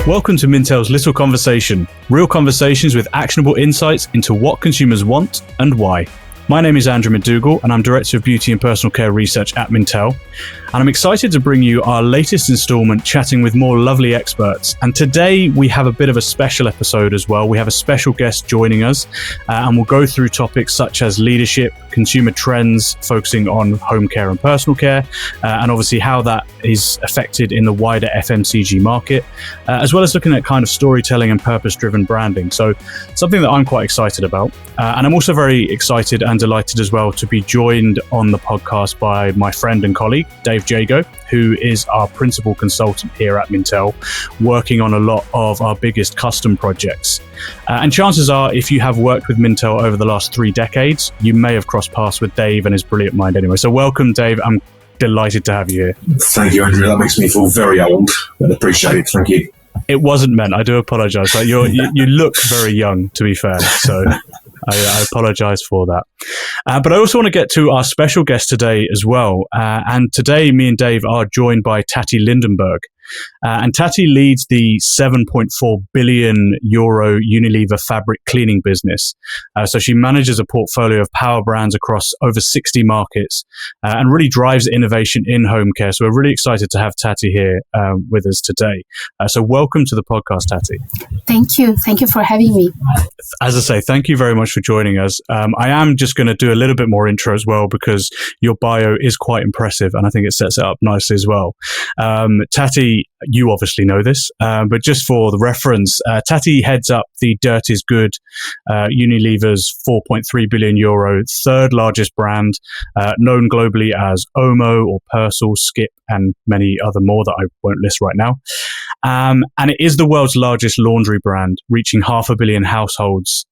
Welcome to Mintel's Little Conversation, real conversations with actionable insights into what consumers want and why. My name is Andrew McDougall, and I'm Director of Beauty and Personal Care Research at Mintel. And I'm excited to bring you our latest installment, chatting with more lovely experts. And today we have a bit of a special episode as well. We have a special guest joining us, and we'll go through topics such as leadership, consumer trends, focusing on home care and personal care, and obviously how that is affected in the wider FMCG market, as well as looking at kind of storytelling and purpose-driven branding. So something that I'm quite excited about. And I'm also very excited and delighted as well to be joined on the podcast by my friend and colleague, Dave Jago, who is our principal consultant here at Mintel, working on a lot of our biggest custom projects. And chances are, if you have worked with Mintel over the last 3 decades, you may have crossed paths with Dave and his brilliant mind anyway. So welcome, Dave. I'm delighted to have you here. Thank you, Andrew. That makes me feel very old, but appreciate it. Thank you. It wasn't meant. I do apologise. Like you look very young, to be fair. So I apologise for that. But I also want to get to our special guest today as well. And today, me and Dave are joined by Tati Lindenberg. And Tati leads the €7.4 billion Unilever fabric cleaning business. So she manages a portfolio of power brands across over 60 markets and really drives innovation in home care. So we're really excited to have Tati here with us today. So welcome to the podcast, Tati. Thank you. Thank you for having me. As I say, thank you very much for joining us. I am just going to do a little bit more intro as well, because your bio is quite impressive and I think it sets it up nicely as well. Tati, you obviously know this, but just for the reference, Tati heads up the Dirt Is Good, Unilever's €4.3 billion, third largest brand, known globally as Omo or Persil, Skip, and many other more that I won't list right now. And it is the world's largest laundry brand, reaching 500 million households,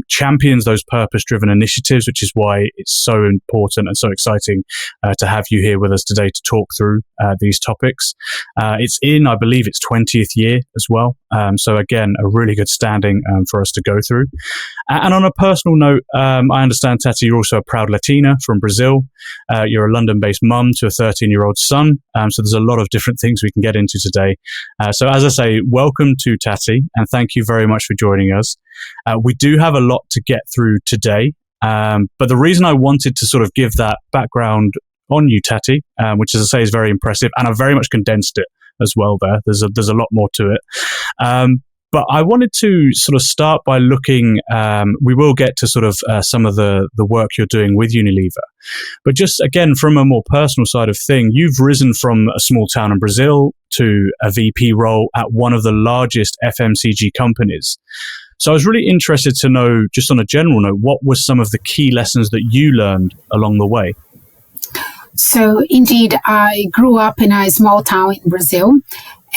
champions those purpose-driven initiatives, which is why it's so important and so exciting to have you here with us today to talk through these topics. It's in, I believe, its 20th year as well. So again, a really good standing for us to go through. And on a personal note, I understand, Tati, you're also a proud Latina from Brazil. You're a London-based mum to a 13-year-old son. So there's a lot of different things we can get into today. So as I say, welcome to Tati, and thank you very much for joining us. We do have a lot to get through today, but the reason I wanted to sort of give that background on you, Tati, which, as I say, is very impressive, and I very much condensed it as well there. There's a lot more to it. But I wanted to sort of start by looking, we will get to sort of some of the work you're doing with Unilever. But just, again, from a more personal side of thing, you've risen from a small town in Brazil to a VP role at one of the largest FMCG companies. So I was really interested to know, just on a general note, what were some of the key lessons that you learned along the way? So indeed, I grew up in a small town in Brazil,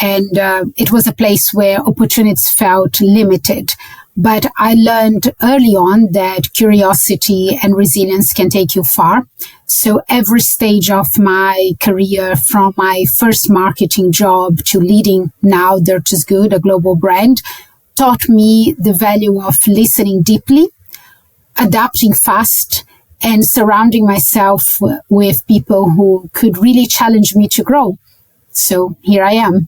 and it was a place where opportunities felt limited. But I learned early on that curiosity and resilience can take you far. So every stage of my career, from my first marketing job to leading now Dirt Is Good, a global brand, taught me the value of listening deeply, adapting fast, and surrounding myself with people who could really challenge me to grow. So here I am.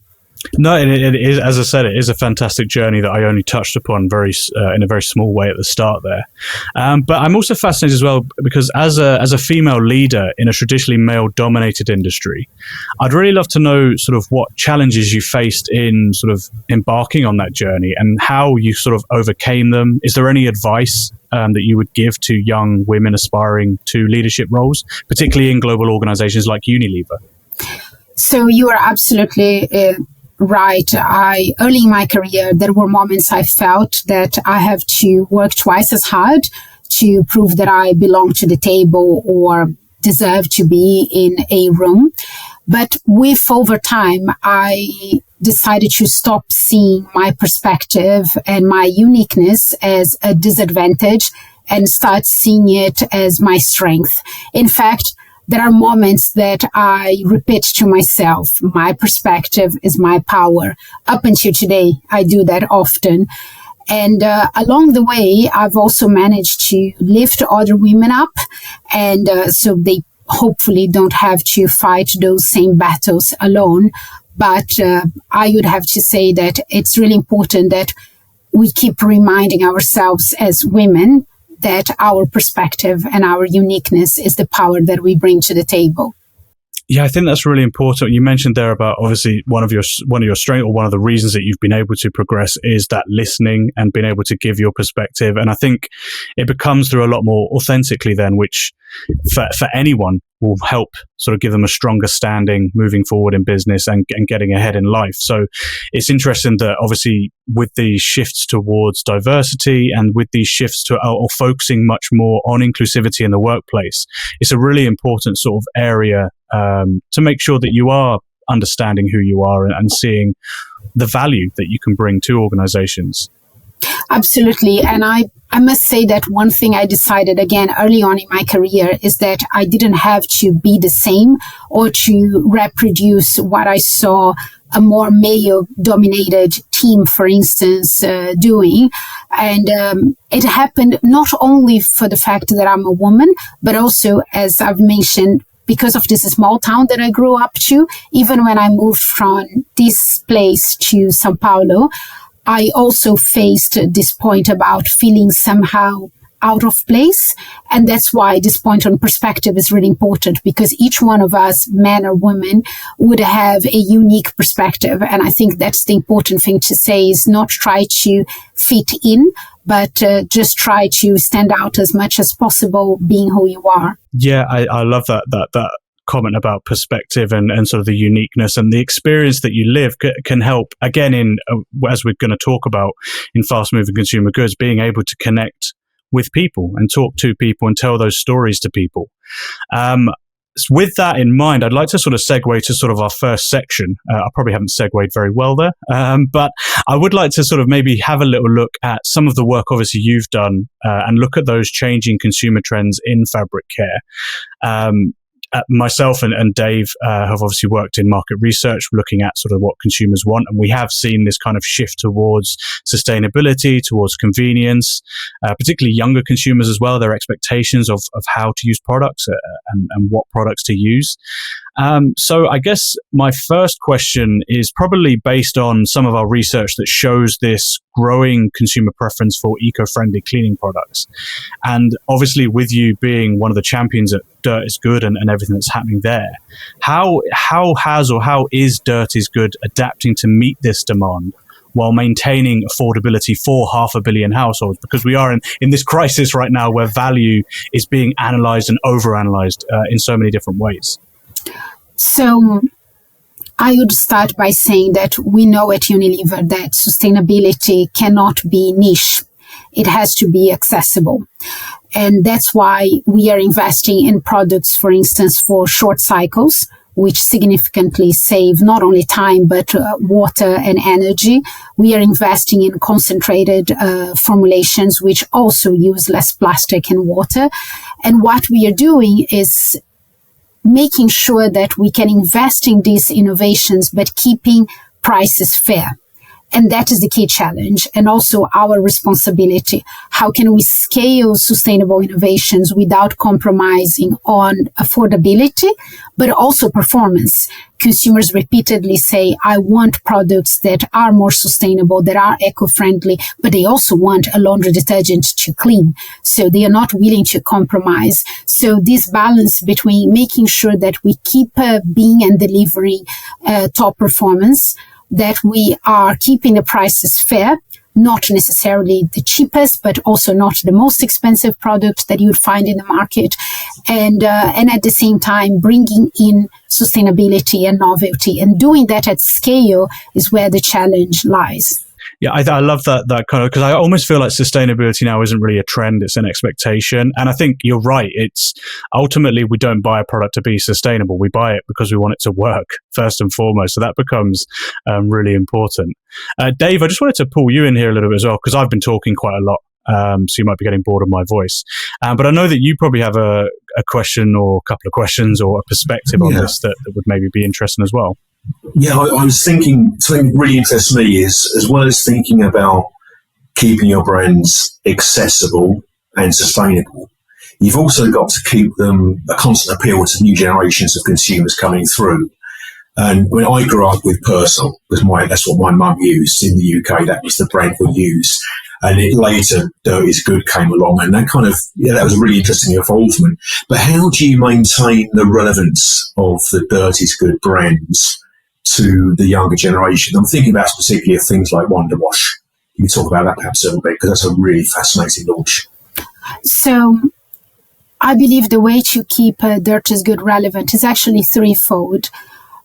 No, it is, as I said, it is a fantastic journey that I only touched upon in a very small way at the start there. But I'm also fascinated as well because as a female leader in a traditionally male-dominated industry, I'd really love to know sort of what challenges you faced in sort of embarking on that journey and how you sort of overcame them. Is there any advice that you would give to young women aspiring to leadership roles, particularly in global organizations like Unilever? So you are absolutely right. Early in my career, there were moments I felt that I have to work twice as hard to prove that I belong to the table or deserve to be in a room. But over time, I decided to stop seeing my perspective and my uniqueness as a disadvantage and start seeing it as my strength. In fact, there are moments that I repeat to myself, my perspective is my power. Up until today, I do that often. And along the way, I've also managed to lift other women up. And so they hopefully don't have to fight those same battles alone. But I would have to say that it's really important that we keep reminding ourselves as women that our perspective and our uniqueness is the power that we bring to the table. Yeah, I think that's really important. You mentioned there about obviously one of your strengths, or one of the reasons that you've been able to progress, is that listening and being able to give your perspective. And I think it becomes through a lot more authentically then, which for anyone will help sort of give them a stronger standing moving forward in business and getting ahead in life. So it's interesting that obviously with these shifts towards diversity and with these shifts to or focusing much more on inclusivity in the workplace, it's a really important sort of area to make sure that you are understanding who you are and seeing the value that you can bring to organizations. Absolutely. And I must say that one thing I decided again early on in my career is that I didn't have to be the same or to reproduce what I saw a more male-dominated team, for instance, doing. And it happened not only for the fact that I'm a woman, but also, as I've mentioned, because of this small town that I grew up to. Even when I moved from this place to Sao Paulo, I also faced this point about feeling somehow out of place. And that's why this point on perspective is really important, because each one of us, men or women, would have a unique perspective. And I think that's the important thing to say, is not try to fit in, but just try to stand out as much as possible, being who you are. Yeah, I love that comment about perspective and sort of the uniqueness and the experience that you live can help, again, in as we're going to talk about in fast moving consumer goods, being able to connect with people and talk to people and tell those stories to people. With that in mind, I'd like to sort of segue to sort of our first section. I probably haven't segued very well there, but I would like to sort of maybe have a little look at some of the work obviously you've done and look at those changing consumer trends in fabric care. Myself and Dave have obviously worked in market research, looking at sort of what consumers want. And we have seen this kind of shift towards sustainability, towards convenience, particularly younger consumers as well, their expectations of how to use products and what products to use. So I guess my first question is probably based on some of our research that shows this growing consumer preference for eco-friendly cleaning products. And obviously with you being one of the champions at Dirt is Good and everything that's happening there, how is Dirt is Good adapting to meet this demand while maintaining affordability for 500 million households? Because we are in this crisis right now where value is being analyzed and overanalyzed in so many different ways. So I would start by saying that we know at Unilever that sustainability cannot be niche. It has to be accessible. And that's why we are investing in products, for instance, for short cycles, which significantly save not only time, but water and energy. We are investing in concentrated formulations, which also use less plastic and water. And what we are doing is making sure that we can invest in these innovations, but keeping prices fair. And that is the key challenge, and also our responsibility. How can we scale sustainable innovations without compromising on affordability, but also performance? Consumers repeatedly say, I want products that are more sustainable, that are eco-friendly, but they also want a laundry detergent to clean. So they are not willing to compromise. So this balance between making sure that we keep being and delivering top performance, that we are keeping the prices fair, not necessarily the cheapest, but also not the most expensive product that you would find in the market, and at the same time bringing in sustainability and novelty. And doing that at scale is where the challenge lies. Yeah, I love that kind of, because I almost feel like sustainability now isn't really a trend, it's an expectation. And I think you're right. It's ultimately, we don't buy a product to be sustainable. We buy it because we want it to work first and foremost. So that becomes really important. Dave, I just wanted to pull you in here a little bit as well, because I've been talking quite a lot. So you might be getting bored of my voice. But I know that you probably have a question or a couple of questions or a perspective on this that would maybe be interesting as well. Yeah, I was thinking, something that really interests me is, as well as thinking about keeping your brands accessible and sustainable, you've also got to keep them a constant appeal to new generations of consumers coming through. And when I grew up with Personal, because that's what my mum used in the UK, that was the brand we used. And later, Dirt is Good came along, and that that was a really interesting involvement. But how do you maintain the relevance of the Dirt is Good brands to the younger generation? I'm thinking about specifically of things like Wonder Wash. You can talk about that perhaps a little bit, because that's a really fascinating launch. So I believe the way to keep Dirt is Good relevant is actually threefold.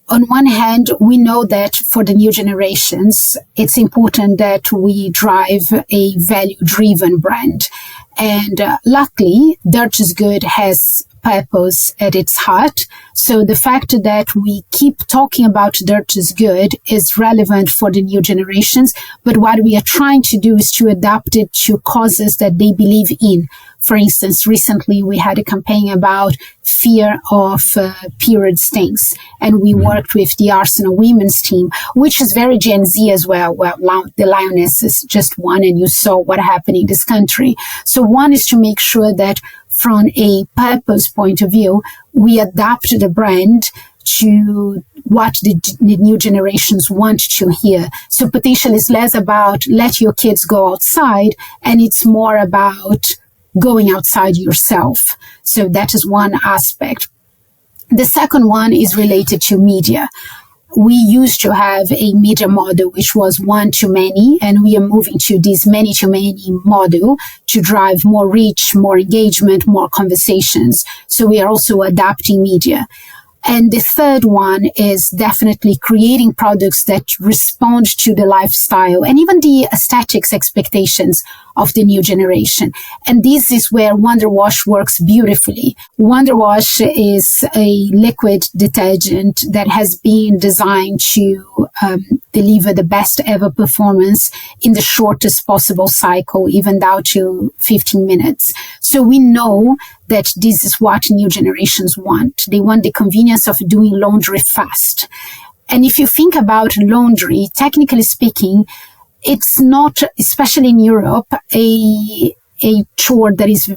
On one hand, we know that for the new generations, it's important that we drive a value-driven brand. And luckily, Dirt is Good has purpose at its heart. So the fact that we keep talking about Dirt is Good is relevant for the new generations. But what we are trying to do is to adapt it to causes that they believe in. For instance, recently we had a campaign about fear of period stings, and we worked with the Arsenal women's team, which is very Gen Z as well. Well, the Lioness is just one, and you saw what happened in this country. So one is to make sure that from a purpose point of view, we adapt the brand to what the new generations want to hear. So potentially it's less about let your kids go outside, and it's more about going outside yourself. So that is one aspect. The second one is related to media. We used to have a media model which was one-to-many, and we are moving to this many-to-many model to drive more reach, more engagement, more conversations. So we are also adapting media. And the third one is definitely creating products that respond to the lifestyle and even the aesthetics expectations of the new generation. And this is where Wonder Wash works beautifully. Wonder Wash is a liquid detergent that has been designed to deliver the best ever performance in the shortest possible cycle, even down to 15 minutes. So we know that this is what new generations want. They want the convenience of doing laundry fast. And if you think about laundry, technically speaking, it's not, especially in Europe, a chore that is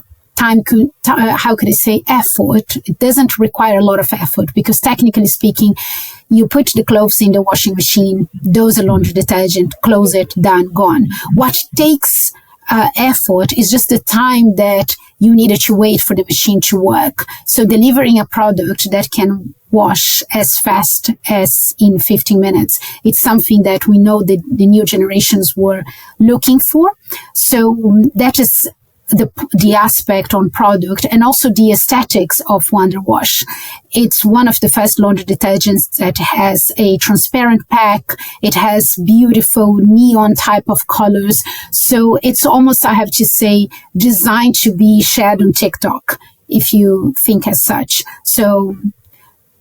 effort. It doesn't require a lot of effort because technically speaking, you put the clothes in the washing machine, dose a laundry detergent, close it, done, gone. What takes effort is just the time that you needed to wait for the machine to work. So delivering a product that can wash as fast as in 15 minutes, it's something that we know that the new generations were looking for. So that is the aspect on product and also the aesthetics of Wonder Wash. It's one of the first laundry detergents that has a transparent pack. It has beautiful neon type of colors. So it's almost, I have to say, designed to be shared on TikTok, if you think as such. So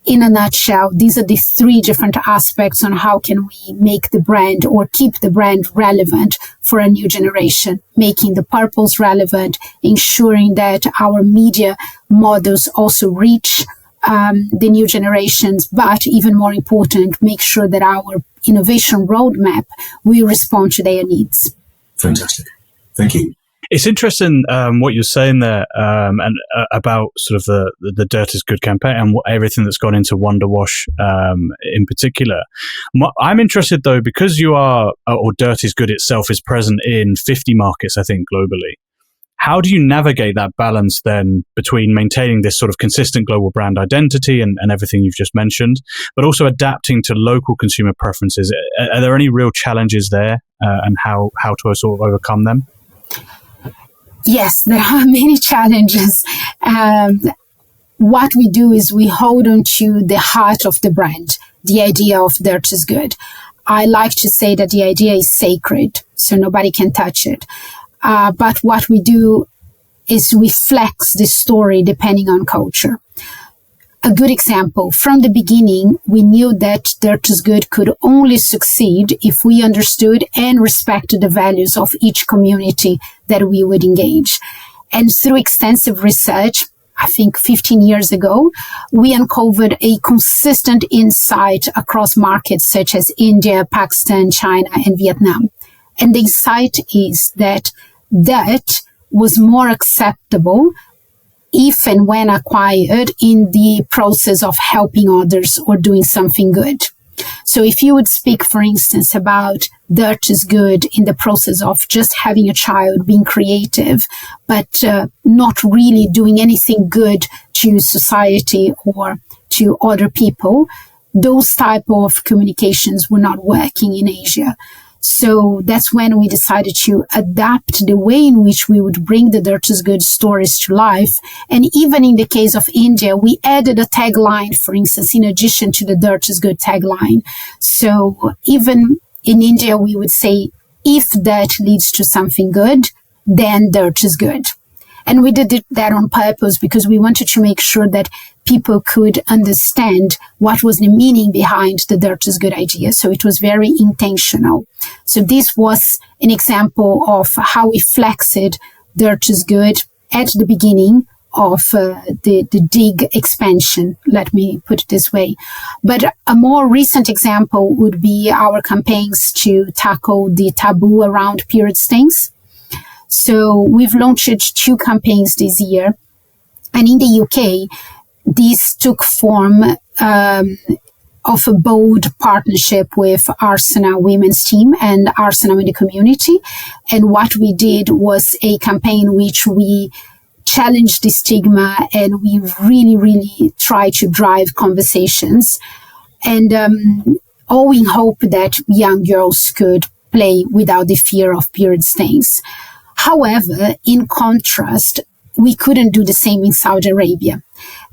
in a nutshell, these are the three different aspects on how can we make the brand or keep the brand relevant for a new generation, making the purples relevant, ensuring that our media models also reach the new generations, but even more important, make sure that our innovation roadmap will respond to their needs. Fantastic. Thank you. It's interesting what you're saying there and about sort of the Dirt is Good campaign and everything that's gone into Wonder Wash in particular. I'm interested though, because you are, or Dirt is Good itself is present in 50 markets, I think, globally. How do you navigate that balance then between maintaining this sort of consistent global brand identity and everything you've just mentioned, but also adapting to local consumer preferences? Are there any real challenges there and how to sort of overcome them? Yes, there are many challenges. What we do is we hold on to the heart of the brand, the idea of Dirt is Good. I like to say that the idea is sacred, so nobody can touch it. But what we do is we flex the story depending on culture. A good example, from the beginning, we knew that Dirt is Good could only succeed if we understood and respected the values of each community that we would engage. And through extensive research, I think 15 years ago, we uncovered a consistent insight across markets such as India, Pakistan, China, and Vietnam. And the insight is that dirt was more acceptable if and when acquired in the process of helping others or doing something good. So if you would speak, for instance, about dirt is good in the process of just having a child, being creative, but not really doing anything good to society or to other people, those type of communications were not working in Asia. So that's when we decided to adapt the way in which we would bring the dirt is good stories to life. And even in the case of India, we added a tagline, for instance, in addition to the dirt is good tagline. So even in India, we would say, if dirt leads to something good, then dirt is good. And we did that on purpose because we wanted to make sure that people could understand what was the meaning behind the dirt is good idea. So it was very intentional. So this was an example of how we flexed dirt is good at the beginning of the dig expansion, let me put it this way. But a more recent example would be our campaigns to tackle the taboo around period stains. So we've launched 2 campaigns this year. And in the UK, this took form of a bold partnership with Arsenal women's team and Arsenal in the community. And what we did was a campaign which we challenged the stigma and we really, really tried to drive conversations. And all in hope that young girls could play without the fear of period stains. However, in contrast, we couldn't do the same in Saudi Arabia.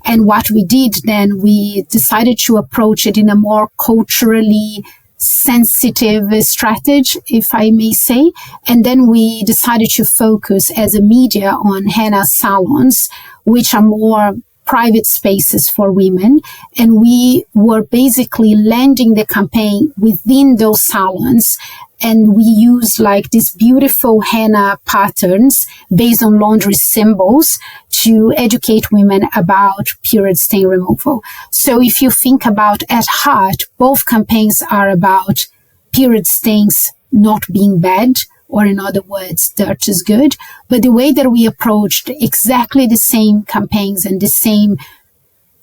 And what we did then, we decided to approach it in a more culturally sensitive strategy, if I may say. And then we decided to focus as a media on henna salons, which are more private spaces for women. And we were basically landing the campaign within those salons. And we use like these beautiful henna patterns based on laundry symbols to educate women about period stain removal. So if you think about at heart, both campaigns are about period stains not being bad, or in other words, dirt is good. But the way that we approached exactly the same campaigns and the same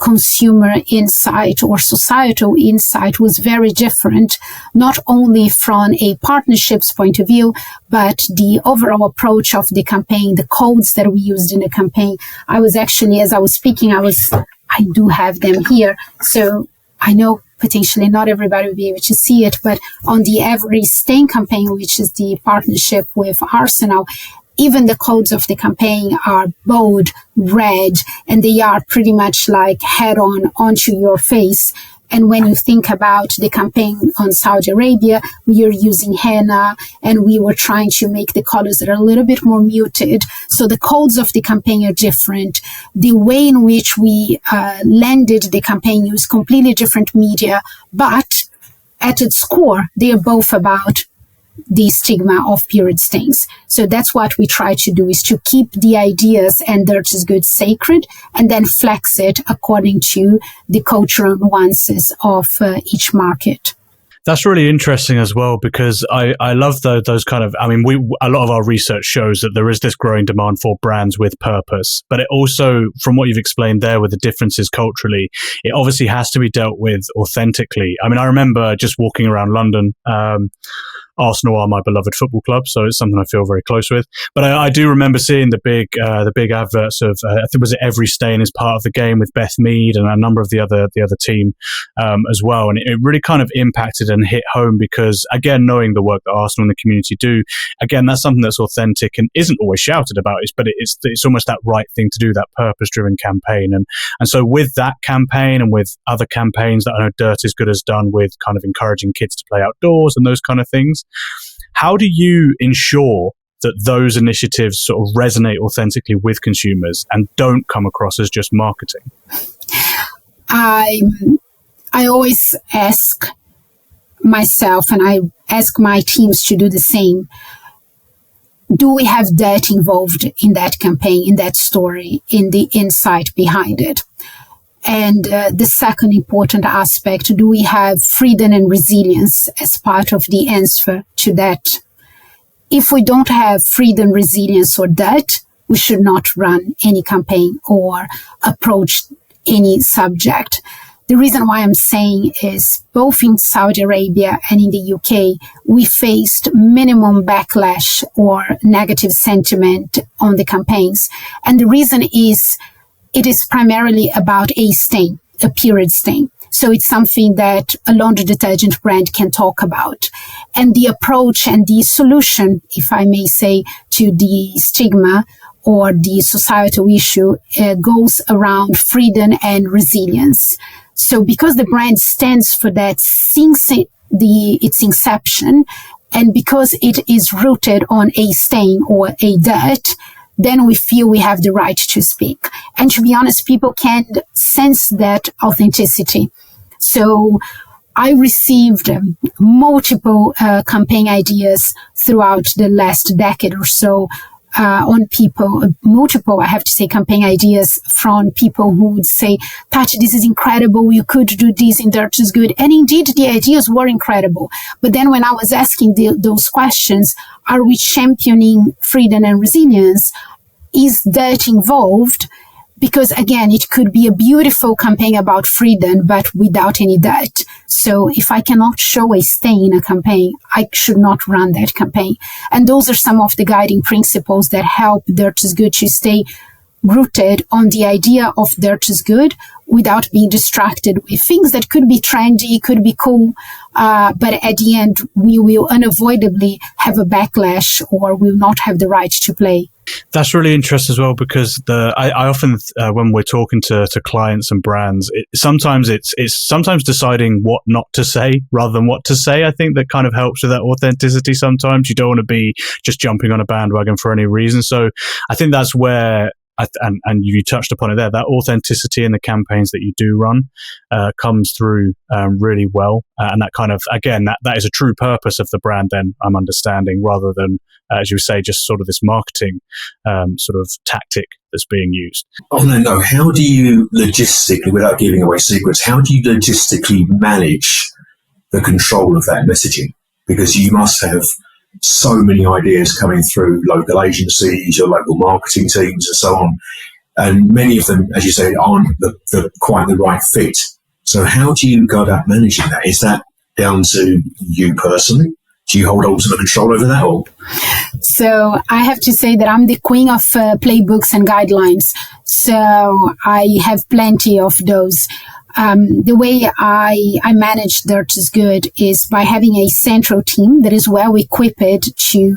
consumer insight or societal insight was very different, not only from a partnerships point of view, but the overall approach of the campaign, the codes that we used in the campaign. I was actually, as I was speaking, I do have them here. So I know potentially not everybody will be able to see it, but on the Every Stain campaign, which is the partnership with Arsenal, even the codes of the campaign are bold, red, and they are pretty much like head on onto your face. And when you think about the campaign on Saudi Arabia, we are using henna and we were trying to make the colors that are a little bit more muted. So the codes of the campaign are different. The way in which we landed the campaign used completely different media, but at its core, they are both about the stigma of period stains. So that's what we try to do, is to keep the ideas and dirt is good sacred and then flex it according to the cultural nuances of each market. That's really interesting as well, because I love those kind of, I mean, a lot of our research shows that there is this growing demand for brands with purpose, but it also, from what you've explained there with the differences culturally, it obviously has to be dealt with authentically. I mean, I remember just walking around London, Arsenal are my beloved football club, so it's something I feel very close with. But I do remember seeing the big adverts of I think was it Every Stain as part of the game with Beth Mead and a number of the other team as well, and it really kind of impacted and hit home because, again, knowing the work that Arsenal and the community do, again, that's something that's authentic and isn't always shouted about, but it's almost that right thing to do, that purpose-driven campaign, and so with that campaign and with other campaigns that I know Dirt is Good has done with kind of encouraging kids to play outdoors and those kind of things. How do you ensure that those initiatives sort of resonate authentically with consumers and don't come across as just marketing? I always ask myself, and I ask my teams to do the same, do we have dirt involved in that campaign, in that story, in the insight behind it? And the second important aspect, do we have freedom and resilience as part of the answer to that? If we don't have freedom, resilience, or that, we should not run any campaign or approach any subject. The reason why I'm saying is both in Saudi Arabia and in the UK, we faced minimum backlash or negative sentiment on the campaigns. And the reason is it is primarily about a stain, a period stain. So it's something that a laundry detergent brand can talk about. And the approach and the solution, if I may say, to the stigma or the societal issue goes around freedom and resilience. So because the brand stands for that since its inception, and because it is rooted on a stain or a dirt, then we feel we have the right to speak. And to be honest, people can sense that authenticity. So I received multiple campaign ideas throughout the last decade or so on people, multiple, I have to say, campaign ideas from people who would say, Tati, this is incredible. You could do this in Dirt is Good. And indeed, the ideas were incredible. But then when I was asking those questions, are we championing freedom and resilience? Is dirt involved? Because again, it could be a beautiful campaign about freedom, but without any dirt. So if I cannot show a stain in a campaign, I should not run that campaign. And those are some of the guiding principles that help Dirt is Good to stay rooted on the idea of Dirt is Good without being distracted with things that could be trendy, could be cool. But at the end, we will unavoidably have a backlash or will not have the right to play. That's really interesting as well, because I often, when we're talking to clients and brands, sometimes it's sometimes deciding what not to say rather than what to say. I think that kind of helps with that authenticity. Sometimes you don't want to be just jumping on a bandwagon for any reason. So I think that's where, and you touched upon it there, that authenticity in the campaigns that you do run comes through really well. And that kind of, again, that is a true purpose of the brand then, I'm understanding, rather than, as you say, just sort of this marketing sort of tactic that's being used. Oh, no. How do you logistically, without giving away secrets, how do you logistically manage the control of that messaging? Because you must have so many ideas coming through local agencies, your local marketing teams and so on. And many of them, as you say, aren't quite the right fit. So how do you go about managing that? Is that down to you personally? Do you hold ultimate control over that? Or? So I have to say that I'm the queen of playbooks and guidelines. So I have plenty of those. The way I manage Dirt is Good is by having a central team that is well equipped to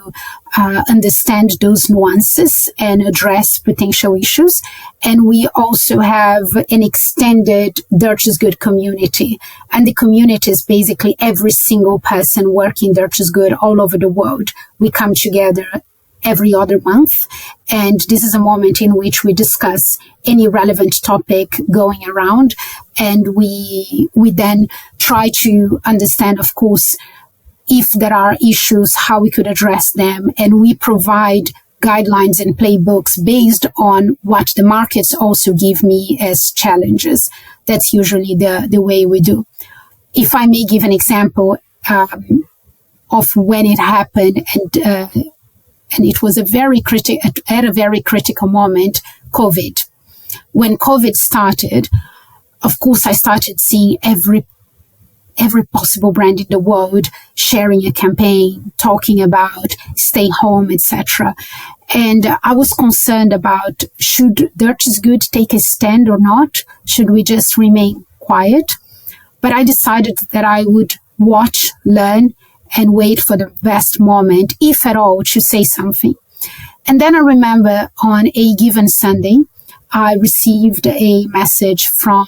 understand those nuances and address potential issues. And we also have an extended Dirt is Good community. And the community is basically every single person working Dirt is Good all over the world. We come together every other month. And this is a moment in which we discuss any relevant topic going around. And we then try to understand, of course, if there are issues, how we could address them. And we provide guidelines and playbooks based on what the markets also give me as challenges. That's usually the way we do. If I may give an example of when it happened, and it was at a very critical moment, COVID. When COVID started, of course, I started seeing every possible brand in the world sharing a campaign, talking about stay home, etc. And I was concerned about, should Dirt is Good take a stand or not? Should we just remain quiet? But I decided that I would watch, learn, and wait for the best moment, if at all, to say something. And then I remember on a given Sunday, I received a message from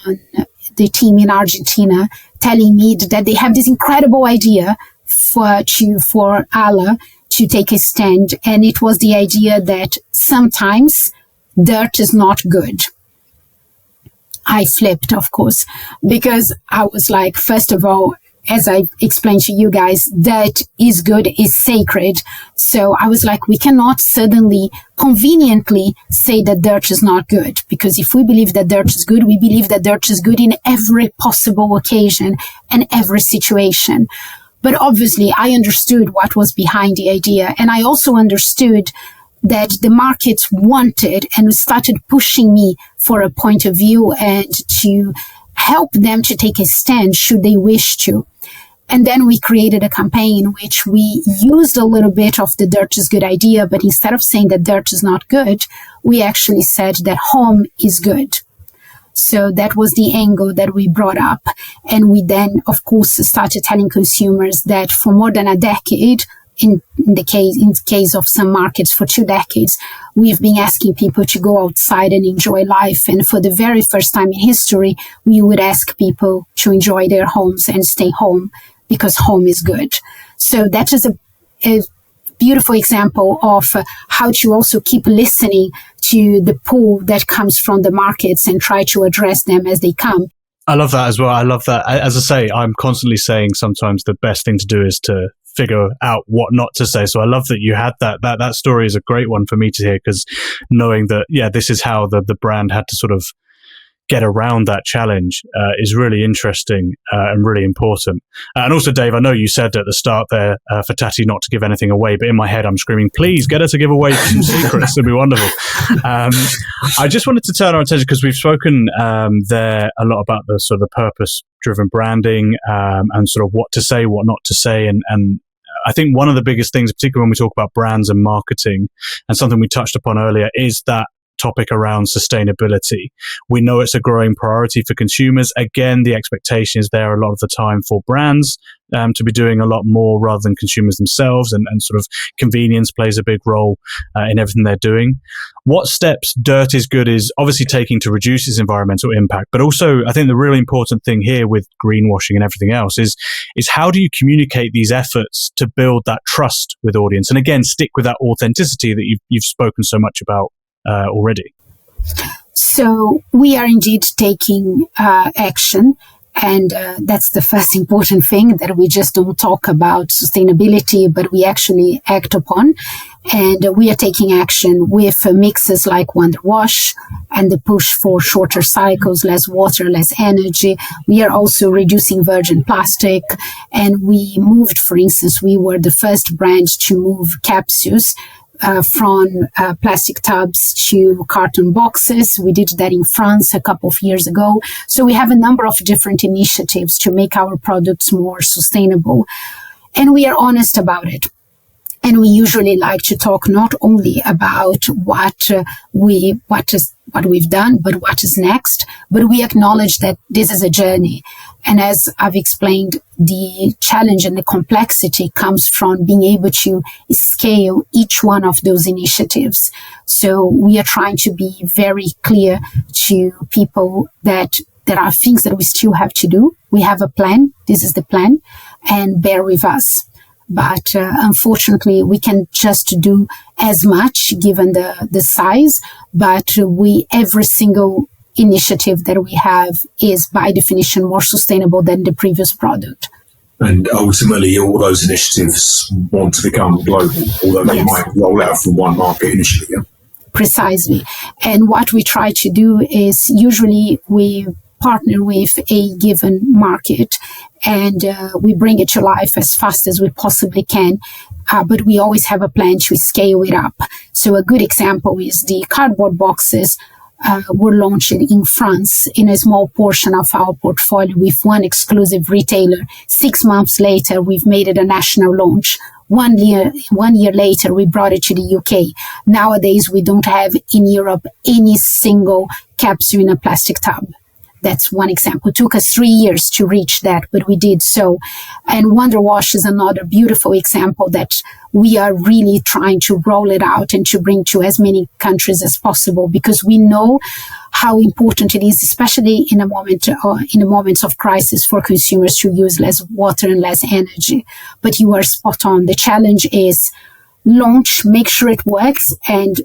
the team in Argentina telling me that they have this incredible idea for Allah to take a stand. And it was the idea that sometimes dirt is not good. I flipped, of course, because I was like, first of all, as I explained to you guys, dirt is good, is sacred. So I was like, we cannot suddenly conveniently say that dirt is not good. Because if we believe that dirt is good, we believe that dirt is good in every possible occasion and every situation. But obviously, I understood what was behind the idea. And I also understood that the markets wanted and started pushing me for a point of view and to help them to take a stand should they wish to. And then we created a campaign in which we used a little bit of the dirt is good idea, but instead of saying that dirt is not good, we actually said that home is good. So that was the angle that we brought up. And we then, of course, started telling consumers that for more than a decade, in the case of some markets for 2 decades, we've been asking people to go outside and enjoy life. And for the very first time in history, we would ask people to enjoy their homes and stay home because home is good. So that is a beautiful example of how to also keep listening to the pull that comes from the markets and try to address them as they come. I love that as well. I love that. As I say, I'm constantly saying sometimes the best thing to do is to figure out what not to say. So I love that you had that. That story is a great one for me to hear, because knowing that, this is how the brand had to sort of get around that challenge is really interesting and really important. And also, Dave, I know you said at the start there for Tati not to give anything away, but in my head I'm screaming, please get her to give away some secrets. It'd be wonderful. I just wanted to turn our attention, because we've spoken there a lot about the sort of the purpose-driven branding and sort of what to say, what not to say. And I think one of the biggest things, particularly when we talk about brands and marketing, and something we touched upon earlier, is that topic around sustainability. We know it's a growing priority for consumers. Again, the expectation is there a lot of the time for brands to be doing a lot more rather than consumers themselves, and sort of convenience plays a big role in everything they're doing. What steps Dirt is Good is obviously taking to reduce its environmental impact, but also I think the really important thing here with greenwashing and everything else is how do you communicate these efforts to build that trust with audience, and again stick with that authenticity that you've spoken so much about already? So we are indeed taking action, and that's the first important thing, that we just don't talk about sustainability, but we actually act upon. And we are taking action with mixes like Wonder Wash and the push for shorter cycles, less water, less energy. We are also reducing virgin plastic, and we moved, for instance, we were the first brand to move capsules from plastic tubs to carton boxes. We did that in France a couple of years ago. So we have a number of different initiatives to make our products more sustainable. And we are honest about it. And we usually like to talk not only about what we've done, but what is next. But we acknowledge that this is a journey. And as I've explained, the challenge and the complexity comes from being able to scale each one of those initiatives. So we are trying to be very clear to people that there are things that we still have to do. We have a plan. This is the plan, and bear with us. But unfortunately, we can just do as much given the size. But every single initiative that we have is by definition more sustainable than the previous product. And ultimately, all those initiatives want to become global, although they might roll out from one market initially. Yeah? Precisely. And what we try to do is usually we partner with a given market, and we bring it to life as fast as we possibly can. But we always have a plan to scale it up. So a good example is the cardboard boxes were launched in France in a small portion of our portfolio with one exclusive retailer. 6 months later, we've made it a national launch. 1 year later, we brought it to the UK. Nowadays, we don't have in Europe any single capsule in a plastic tub. That's one example. It took us 3 years to reach that, but we did so. And Wonder Wash is another beautiful example that we are really trying to roll it out and to bring to as many countries as possible, because we know how important it is, especially in the moments of crisis, for consumers to use less water and less energy. But you are spot on. The challenge is launch, make sure it works, and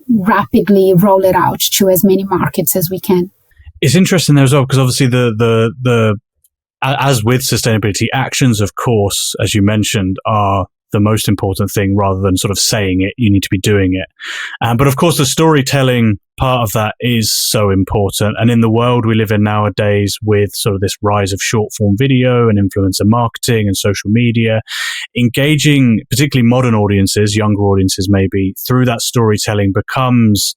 rapidly roll it out to as many markets as we can. It's interesting there as well, because obviously the as with sustainability, actions, of course, as you mentioned, are the most important thing rather than sort of saying it. You need to be doing it. But of course, the storytelling part of that is so important. And in the world we live in nowadays, with sort of this rise of short form video and influencer marketing and social media, engaging particularly modern audiences, younger audiences maybe, through that storytelling becomes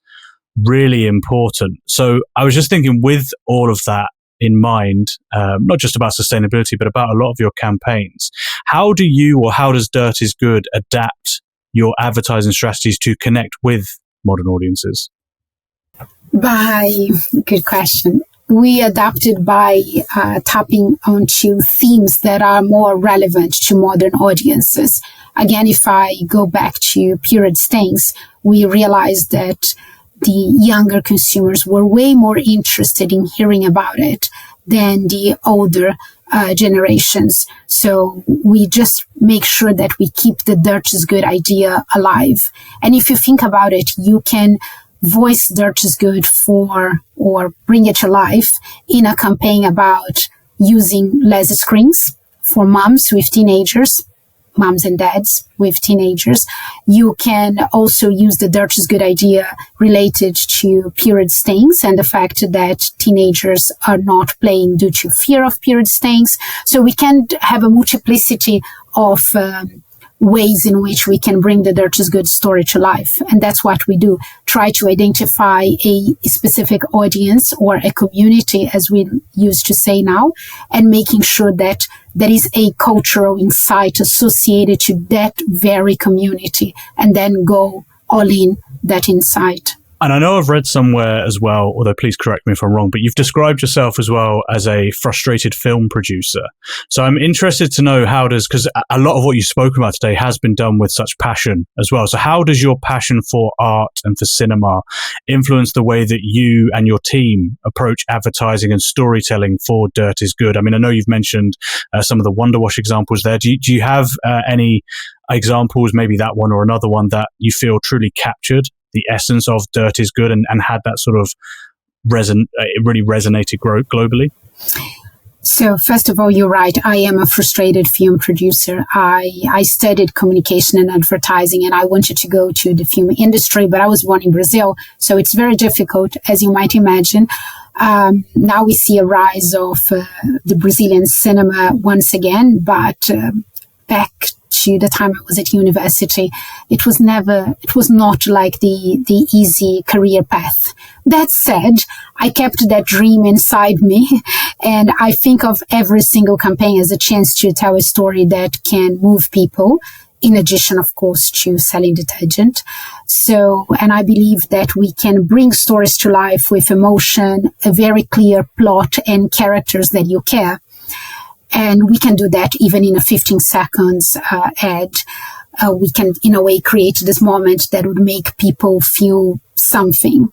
really important. So I was just thinking, with all of that in mind, not just about sustainability, but about a lot of your campaigns, how do you, or how does Dirt is Good adapt your advertising strategies to connect with modern audiences? Good question. We adapted by tapping onto themes that are more relevant to modern audiences. Again, if I go back to period stains, we realized that the younger consumers were way more interested in hearing about it than the older generations. So we just make sure that we keep the Dirt is Good idea alive. And if you think about it, you can voice Dirt is Good or bring it to life in a campaign about using less screens for moms with teenagers, moms and dads with teenagers. You can also use the Dirt is Good idea related to period stains and the fact that teenagers are not playing due to fear of period stains. So we can have a multiplicity of ways in which we can bring the Dirt is Good story to life. And that's what we do. Try to identify a specific audience or a community, as we used to say now, and making sure that there is a cultural insight associated to that very community, and then go all in that insight. And I know I've read somewhere as well, although please correct me if I'm wrong, but you've described yourself as well as a frustrated film producer. So I'm interested to know because a lot of what you've spoken about today has been done with such passion as well. So how does your passion for art and for cinema influence the way that you and your team approach advertising and storytelling for Dirt is Good? I mean, I know you've mentioned some of the Wonder Wash examples there. Do you have any examples, maybe that one or another one, that you feel truly captured the essence of Dirt is Good and had that sort of really resonated globally? So first of all, you're right. I am a frustrated film producer. I studied communication and advertising, and I wanted to go to the film industry, but I was born in Brazil, so it's very difficult, as you might imagine. Now we see a rise of the Brazilian cinema once again, but back to the time I was at university, it was not like the easy career path. That said, I kept that dream inside me, and I think of every single campaign as a chance to tell a story that can move people, in addition, of course, to selling detergent. So, and I believe that we can bring stories to life with emotion, a very clear plot, and characters that you care. And we can do that even in a 15 seconds ad. We can, in a way, create this moment that would make people feel something.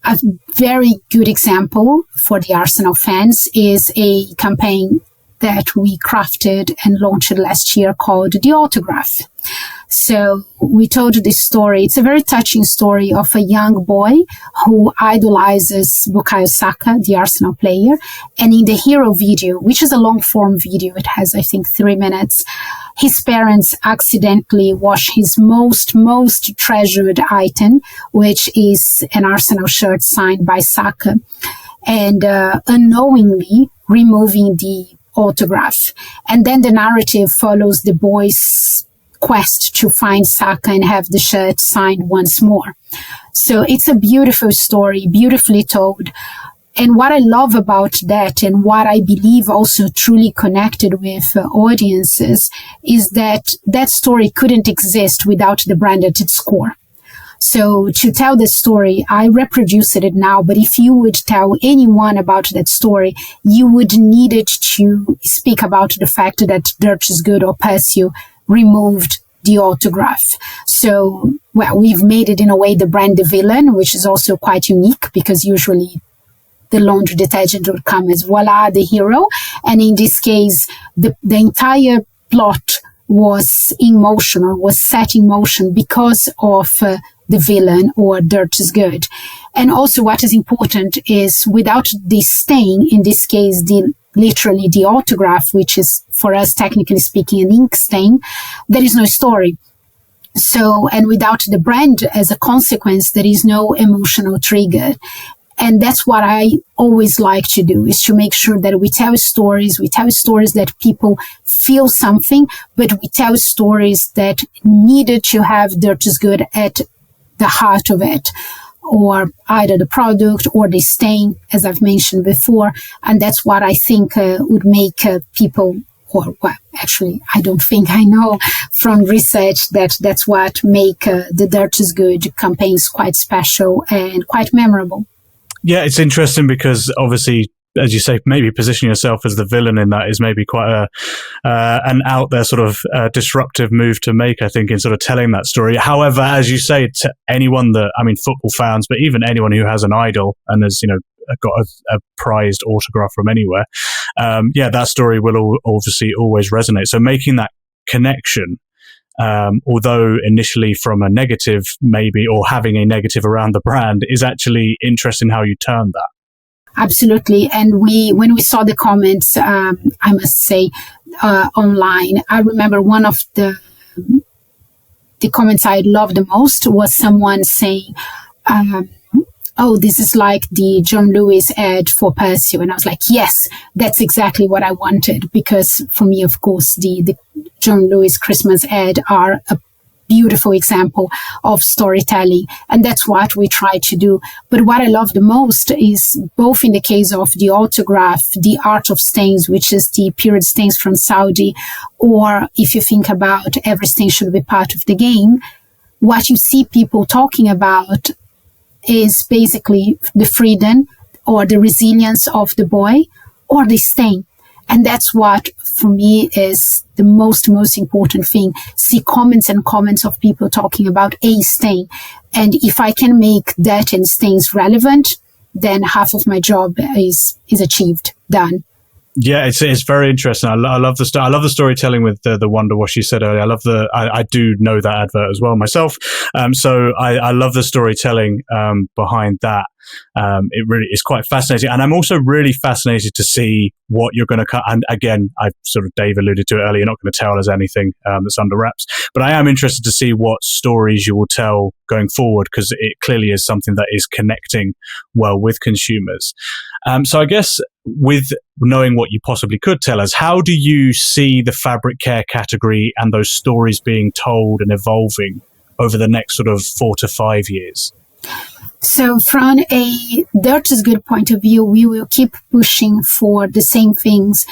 A very good example for the Arsenal fans is a campaign that we crafted and launched last year called The Autograph. So we told this story. It's a very touching story of a young boy who idolizes Bukayo Saka, the Arsenal player. And in the hero video, which is a long form video, it has, I think, 3 minutes, his parents accidentally wash his most treasured item, which is an Arsenal shirt signed by Saka, and unknowingly removing the autograph. And then the narrative follows the boy's quest to find Saka and have the shirt signed once more. So it's a beautiful story, beautifully told. And what I love about that, and what I believe also truly connected with audiences, is that that story couldn't exist without the brand at its core. So to tell the story, I reproduced it now, but if you would tell anyone about that story, you would need it to speak about the fact that Dirt is Good or Persil removed the autograph. So, well, we've made it in a way the brand the villain, which is also quite unique, because usually the laundry detergent would come as voila, the hero. And in this case, the entire plot was in motion, or was set in motion, because of the villain, or Dirt is Good. And also what is important is, without the stain, in this case, the literally the autograph, which is for us, technically speaking, an ink stain, there is no story. So, and without the brand as a consequence, there is no emotional trigger. And that's what I always like to do, is to make sure that we tell stories that people feel something, but we tell stories that needed to have Dirt is Good at the heart of it, or either the product or the stain, as I've mentioned before. And that's what I think would make people, or well, actually, I don't think, I know from research that that's what make the Dirt is Good campaigns quite special and quite memorable. Yeah, it's interesting because obviously, as you say, maybe positioning yourself as the villain in that is maybe quite an out there sort of disruptive move to make, I think, in sort of telling that story. However, as you say, to anyone that, I mean, football fans, but even anyone who has an idol and has, you know, got a prized autograph from anywhere, that story will obviously always resonate. So making that connection, although initially from a negative maybe, or having a negative around the brand, is actually interesting how you turn that. Absolutely. And when we saw the comments, I must say, online, I remember one of the comments I loved the most was someone saying, oh, this is like the John Lewis ad for Persil. And I was like, yes, that's exactly what I wanted. Because for me, of course, the John Lewis Christmas ad are a beautiful example of storytelling. And that's what we try to do. But what I love the most is, both in the case of the autograph, the Art of Stains, which is the period stains from Saudi, or if you think about Every Stain Should Be Part of the Game, what you see people talking about is basically the freedom or the resilience of the boy or the stain. And that's what, for me, is the most important thing. See comments and comments of people talking about a stain. And if I can make that and stains relevant, then half of my job is achieved, done. Yeah, it's very interesting. I love the I love the storytelling with the Wonder Wash you said earlier. I do know that advert as well myself. So I love the storytelling behind that. It really is quite fascinating, and I'm also really fascinated to see what you're going to cut. And again, Dave alluded to it earlier. You're not going to tell us anything that's under wraps, but I am interested to see what stories you will tell going forward, because it clearly is something that is connecting well with consumers. So I guess, with knowing what you possibly could tell us, how do you see the fabric care category and those stories being told and evolving over the next sort of 4 to 5 years? So from a Dirt is Good point of view, we will keep pushing for the same things,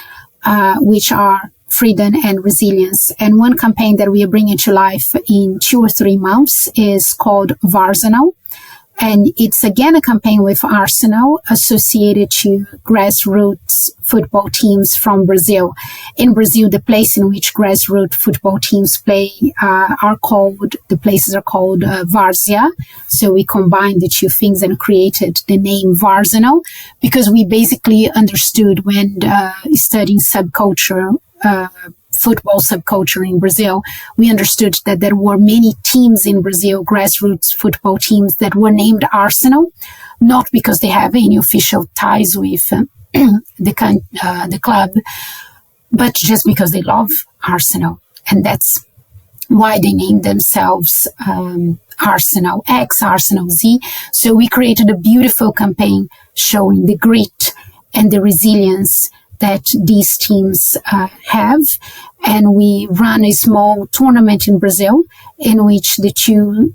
which are freedom and resilience. And one campaign that we are bringing to life in 2 or 3 months is called Varsenal. And it's again a campaign with Arsenal associated to grassroots football teams from Brazil. In Brazil, the place in which grassroots football teams play the places are called Várzea. So we combined the two things and created the name Varsenal, because we basically understood when studying subculture, football subculture in Brazil, we understood that there were many teams in Brazil, grassroots football teams, that were named Arsenal, not because they have any official ties with the club, but just because they love Arsenal. And that's why they named themselves Arsenal X, Arsenal Z. So we created a beautiful campaign showing the grit and the resilience that these teams have. And we ran a small tournament in Brazil in which the 2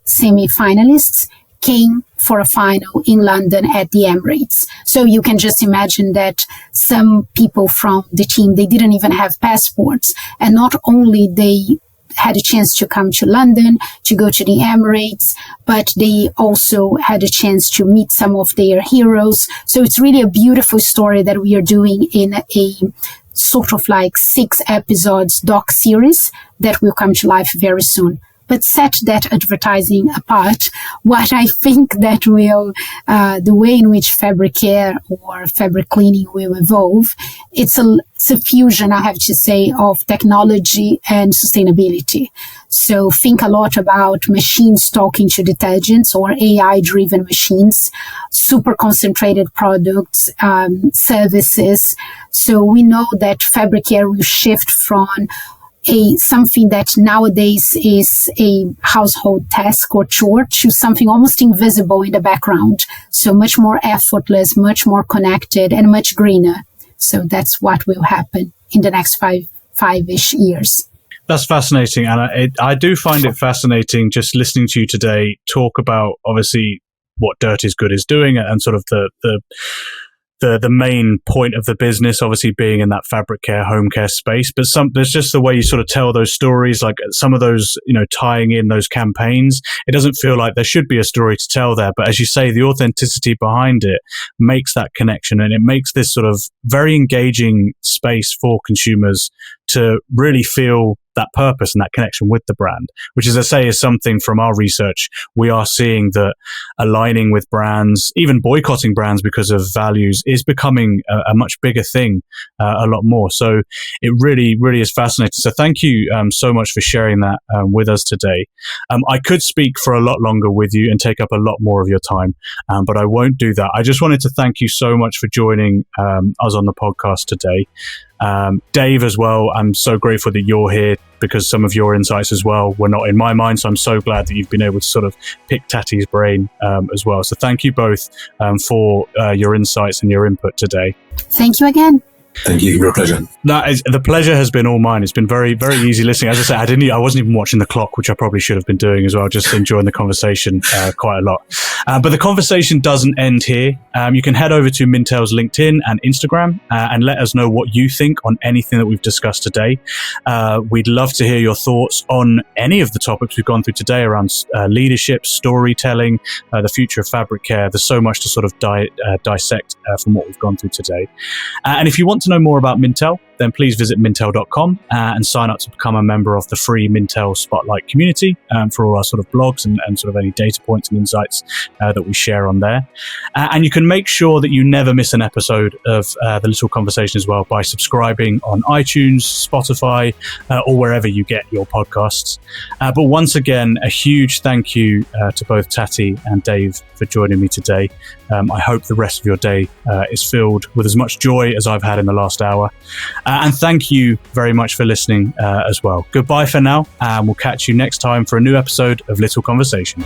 semi-finalists came for a final in London at the Emirates. So you can just imagine that some people from the team, they didn't even have passports. And not only they had a chance to come to London, to go to the Emirates, but they also had a chance to meet some of their heroes. So it's really a beautiful story that we are doing in a sort of like 6 episodes doc series that will come to life very soon. But set that advertising apart, what I think that will, the way in which fabric care or fabric cleaning will evolve, it's it's a fusion, I have to say, of technology and sustainability. So think a lot about machines talking to detergents or AI-driven machines, super concentrated products, services. So we know that fabric care will shift from something that nowadays is a household task or chore to something almost invisible in the background. So much more effortless, much more connected, and much greener. So that's what will happen in the next five-ish years. That's fascinating. And I do find it fascinating just listening to you today talk about, obviously, what Dirt is Good is doing and sort of the main point of the business, obviously being in that fabric care, home care space. But there's just the way you sort of tell those stories, like some of those, tying in those campaigns. It doesn't feel like there should be a story to tell there. But as you say, the authenticity behind it makes that connection, and it makes this sort of very engaging space for consumers to really feel that purpose and that connection with the brand, which, as I say, is something from our research. We are seeing that aligning with brands, even boycotting brands because of values, is becoming a much bigger thing, a lot more. So it really, really is fascinating. So thank you so much for sharing that with us today. I could speak for a lot longer with you and take up a lot more of your time, but I won't do that. I just wanted to thank you so much for joining us on the podcast today. Dave as well, I'm so grateful that you're here because some of your insights as well were not in my mind. So I'm so glad that you've been able to sort of pick Tati's brain as well. So thank you both for your insights and your input today. Thank you again. Thank you. Real pleasure. The pleasure has been all mine. It's been very, very easy listening. As I said, I wasn't even watching the clock, which I probably should have been doing as well, just enjoying the conversation quite a lot. But the conversation doesn't end here. You can head over to Mintel's LinkedIn and Instagram and let us know what you think on anything that we've discussed today. We'd love to hear your thoughts on any of the topics we've gone through today around leadership, storytelling, the future of fabric care. There's so much to sort of dissect from what we've gone through today. And if you want to know more about Mintel, then please visit mintel.com and sign up to become a member of the free Mintel Spotlight community for all our sort of blogs and sort of any data points and insights that we share on there. And you can make sure that you never miss an episode of The Little Conversation as well by subscribing on iTunes, Spotify, or wherever you get your podcasts. But once again, a huge thank you to both Tati and Dave for joining me today. I hope the rest of your day is filled with as much joy as I've had in the last hour. And thank you very much for listening as well. Goodbye for now, and we'll catch you next time for a new episode of Little Conversation.